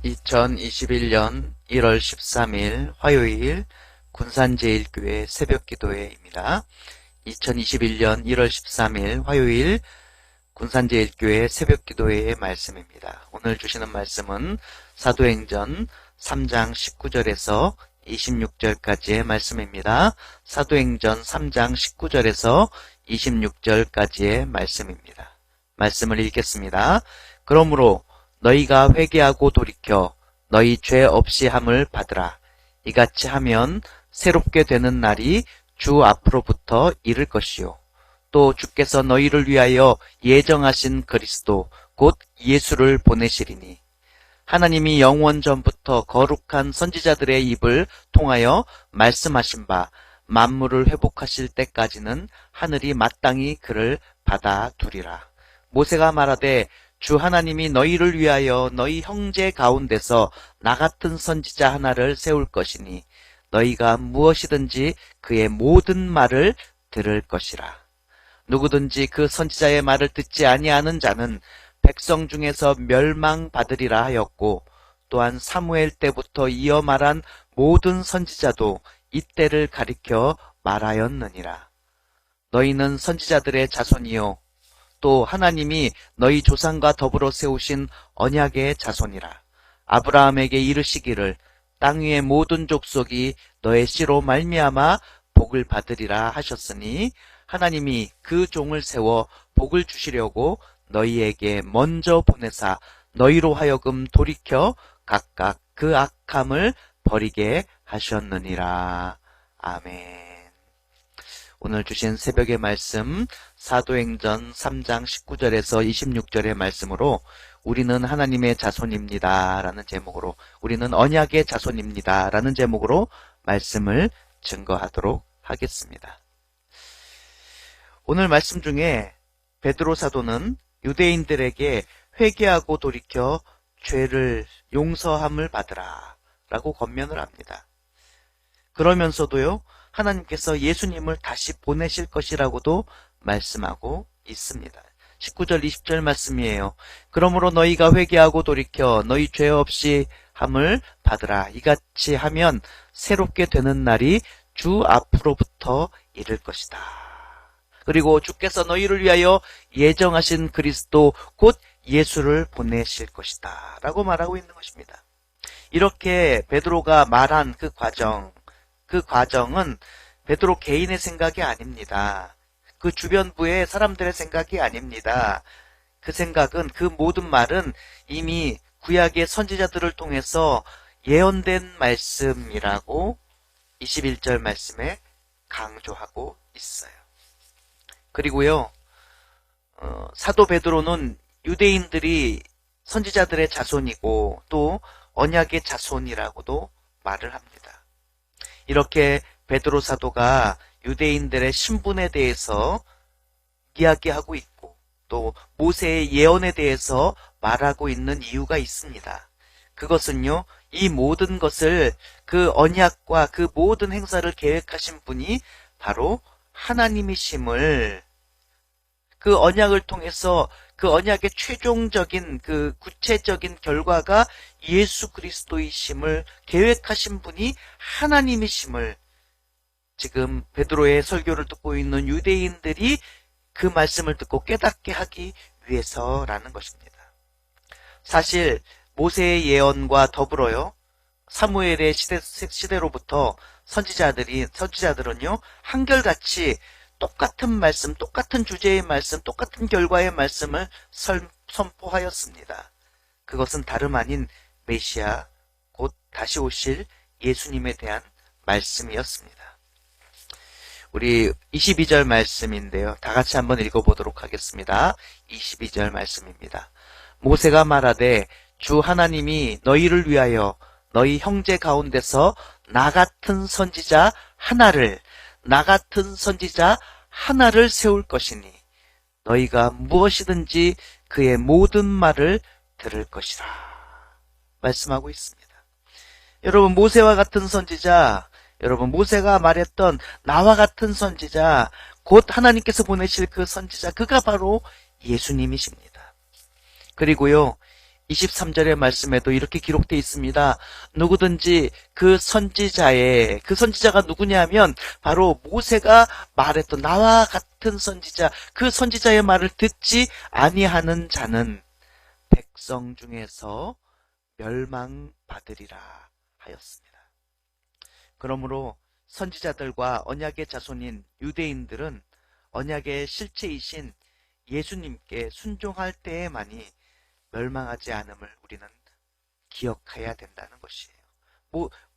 2021년 1월 13일 화요일 군산제일교회 새벽기도회입니다. 2021년 1월 13일 화요일 군산제일교회 새벽기도회의 말씀입니다. 오늘 주시는 말씀은 사도행전 3장 19절에서 26절까지의 말씀입니다. 사도행전 3장 19절에서 26절까지의 말씀입니다. 말씀을 읽겠습니다. 그러므로 너희가 회개하고 돌이켜 너희 죄 없이 함을 받으라. 이같이 하면 새롭게 되는 날이 주 앞으로부터 이를 것이요. 또 주께서 너희를 위하여 예정하신 그리스도 곧 예수를 보내시리니 하나님이 영원 전부터 거룩한 선지자들의 입을 통하여 말씀하신 바 만물을 회복하실 때까지는 하늘이 마땅히 그를 받아두리라. 모세가 말하되 주 하나님이 너희를 위하여 너희 형제 가운데서 나 같은 선지자 하나를 세울 것이니 너희가 무엇이든지 그의 모든 말을 들을 것이라. 누구든지 그 선지자의 말을 듣지 아니하는 자는 백성 중에서 멸망받으리라 하였고 또한 사무엘 때부터 이어 말한 모든 선지자도 이때를 가리켜 말하였느니라. 너희는 선지자들의 자손이요 또 하나님이 너희 조상과 더불어 세우신 언약의 자손이라. 아브라함에게 이르시기를 땅 위의 모든 족속이 너의 씨로 말미암아 복을 받으리라 하셨으니 하나님이 그 종을 세워 복을 주시려고 너희에게 먼저 보내사 너희로 하여금 돌이켜 각각 그 악함을 버리게 하셨느니라. 아멘. 오늘 주신 새벽의 말씀 사도행전 3장 19절에서 26절의 말씀으로 우리는 하나님의 자손입니다 라는 제목으로 우리는 언약의 자손입니다 라는 제목으로 말씀을 증거하도록 하겠습니다. 오늘 말씀 중에 베드로 사도는 유대인들에게 회개하고 돌이켜 죄를 용서함을 받으라 라고 권면을 합니다. 그러면서도요 하나님께서 예수님을 다시 보내실 것이라고도 말씀하고 있습니다. 19절 20절 말씀이에요. 그러므로 너희가 회개하고 돌이켜 너희 죄 없이 함을 받으라. 이같이 하면 새롭게 되는 날이 주 앞으로부터 이를 것이다. 그리고 주께서 너희를 위하여 예정하신 그리스도 곧 예수를 보내실 것이다 라고 말하고 있는 것입니다. 이렇게 베드로가 말한 그 과정은 베드로 개인의 생각이 아닙니다. 그 주변부의 사람들의 생각이 아닙니다. 그 생각은 그 모든 말은 이미 구약의 선지자들을 통해서 예언된 말씀이라고 21절 말씀에 강조하고 있어요. 그리고요 사도 베드로는 유대인들이 선지자들의 자손이고 또 언약의 자손이라고도 말을 합니다. 이렇게 베드로 사도가 유대인들의 신분에 대해서 이야기하고 있고 또 모세의 예언에 대해서 말하고 있는 이유가 있습니다. 그것은요 이 모든 것을 그 언약과 그 모든 행사를 계획하신 분이 바로 하나님이심을 그 언약을 통해서 그 언약의 최종적인 그 구체적인 결과가 예수 그리스도이심을 계획하신 분이 하나님이심을 지금 베드로의 설교를 듣고 있는 유대인들이 그 말씀을 듣고 깨닫게 하기 위해서라는 것입니다. 사실 모세의 예언과 더불어요 사무엘의 시대로부터 선지자들은요 한결같이 똑같은 말씀, 똑같은 주제의 말씀, 똑같은 결과의 말씀을 선포하였습니다. 그것은 다름 아닌 메시아, 곧 다시 오실 예수님에 대한 말씀이었습니다. 우리 22절 말씀인데요. 다 같이 한번 읽어보도록 하겠습니다. 22절 말씀입니다. 모세가 말하되 주 하나님이 너희를 위하여 너희 형제 가운데서 나 같은 선지자 하나를 세울 것이니 너희가 무엇이든지 그의 모든 말을 들을 것이라 말씀하고 있습니다. 여러분 모세와 같은 선지자, 여러분 모세가 말했던 나와 같은 선지자, 곧 하나님께서 보내실 그 선지자, 그가 바로 예수님이십니다. 그리고요 23절의 말씀에도 이렇게 기록되어 있습니다. 누구든지 그 선지자가 누구냐면 바로 모세가 말했던 나와 같은 선지자, 그 선지자의 말을 듣지 아니하는 자는 백성 중에서 멸망받으리라 하였습니다. 그러므로 선지자들과 언약의 자손인 유대인들은 언약의 실체이신 예수님께 순종할 때에만이 멸망하지 않음을 우리는 기억해야 된다는 것이에요.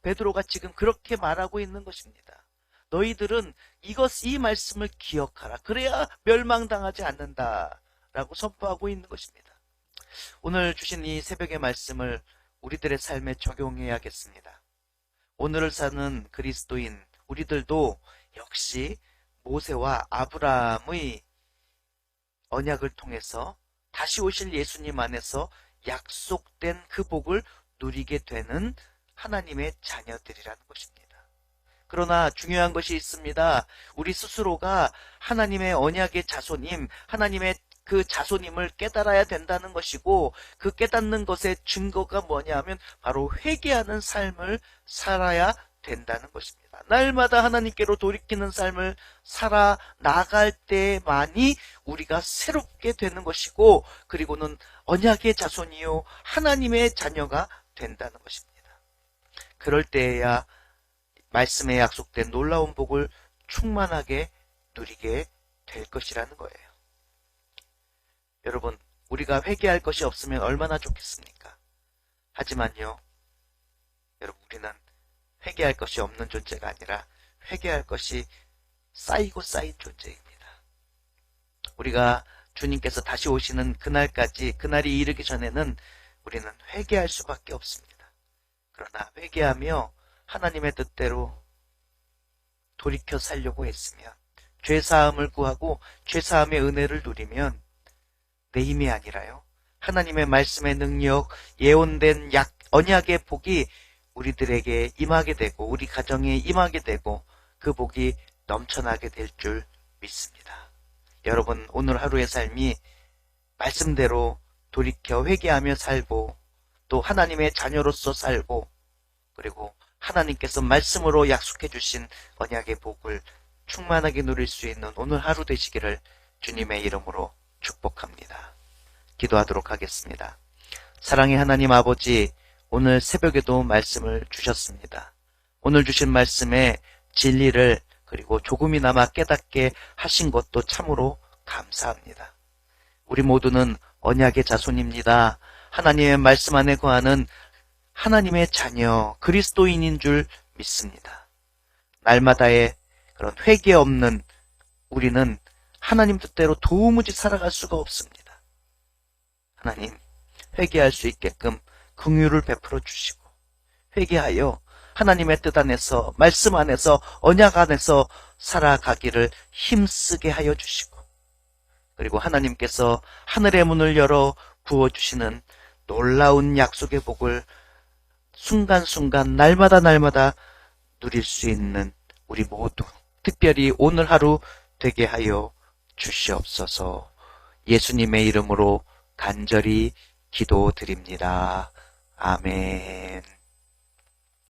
베드로가 지금 그렇게 말하고 있는 것입니다. 너희들은 이 말씀을 기억하라. 그래야 멸망당하지 않는다라고 선포하고 있는 것입니다. 오늘 주신 이 새벽의 말씀을 우리들의 삶에 적용해야겠습니다. 오늘을 사는 그리스도인 우리들도 역시 모세와 아브라함의 언약을 통해서 다시 오실 예수님 안에서 약속된 그 복을 누리게 되는 하나님의 자녀들이라는 것입니다. 그러나 중요한 것이 있습니다. 우리 스스로가 하나님의 언약의 자손임, 하나님의 그 자손임을 깨달아야 된다는 것이고, 그 깨닫는 것의 증거가 뭐냐면 바로 회개하는 삶을 살아야 된다는 것입니다. 날마다 하나님께로 돌이키는 삶을 살아 나갈 때만이 우리가 새롭게 되는 것이고, 그리고는 언약의 자손이요 하나님의 자녀가 된다는 것입니다. 그럴 때에야 말씀에 약속된 놀라운 복을 충만하게 누리게 될 것이라는 거예요. 여러분, 우리가 회개할 것이 없으면 얼마나 좋겠습니까? 하지만요, 여러분, 우리는 회개할 것이 없는 존재가 아니라 회개할 것이 쌓이고 쌓인 존재입니다. 우리가 주님께서 다시 오시는 그날이 이르기 전에는 우리는 회개할 수밖에 없습니다. 그러나 회개하며 하나님의 뜻대로 돌이켜 살려고 했으면, 죄사함을 구하고 죄사함의 은혜를 누리면 내 힘이 아니라요, 하나님의 말씀의 능력, 예언된 언약의 복이 우리들에게 임하게 되고 우리 가정에 임하게 되고 그 복이 넘쳐나게 될 줄 믿습니다. 여러분, 오늘 하루의 삶이 말씀대로 돌이켜 회개하며 살고, 또 하나님의 자녀로서 살고, 그리고 하나님께서 말씀으로 약속해 주신 언약의 복을 충만하게 누릴 수 있는 오늘 하루 되시기를 주님의 이름으로 축복합니다. 기도하도록 하겠습니다. 사랑의 하나님 아버지, 오늘 새벽에도 말씀을 주셨습니다. 오늘 주신 말씀에 진리를 그리고 조금이나마 깨닫게 하신 것도 참으로 감사합니다. 우리 모두는 언약의 자손입니다. 하나님의 말씀 안에 거하는 하나님의 자녀, 그리스도인인 줄 믿습니다. 날마다의 그런 회개 없는 우리는 하나님 뜻대로 도무지 살아갈 수가 없습니다. 하나님, 회개할 수 있게끔 긍휼을 베풀어 주시고, 회개하여 하나님의 뜻 안에서, 말씀 안에서, 언약 안에서 살아가기를 힘쓰게 하여 주시고, 그리고 하나님께서 하늘의 문을 열어 부어주시는 놀라운 약속의 복을 순간순간 날마다 누릴 수 있는 우리 모두, 특별히 오늘 하루 되게 하여 주시옵소서. 예수님의 이름으로 간절히 기도드립니다. 아멘.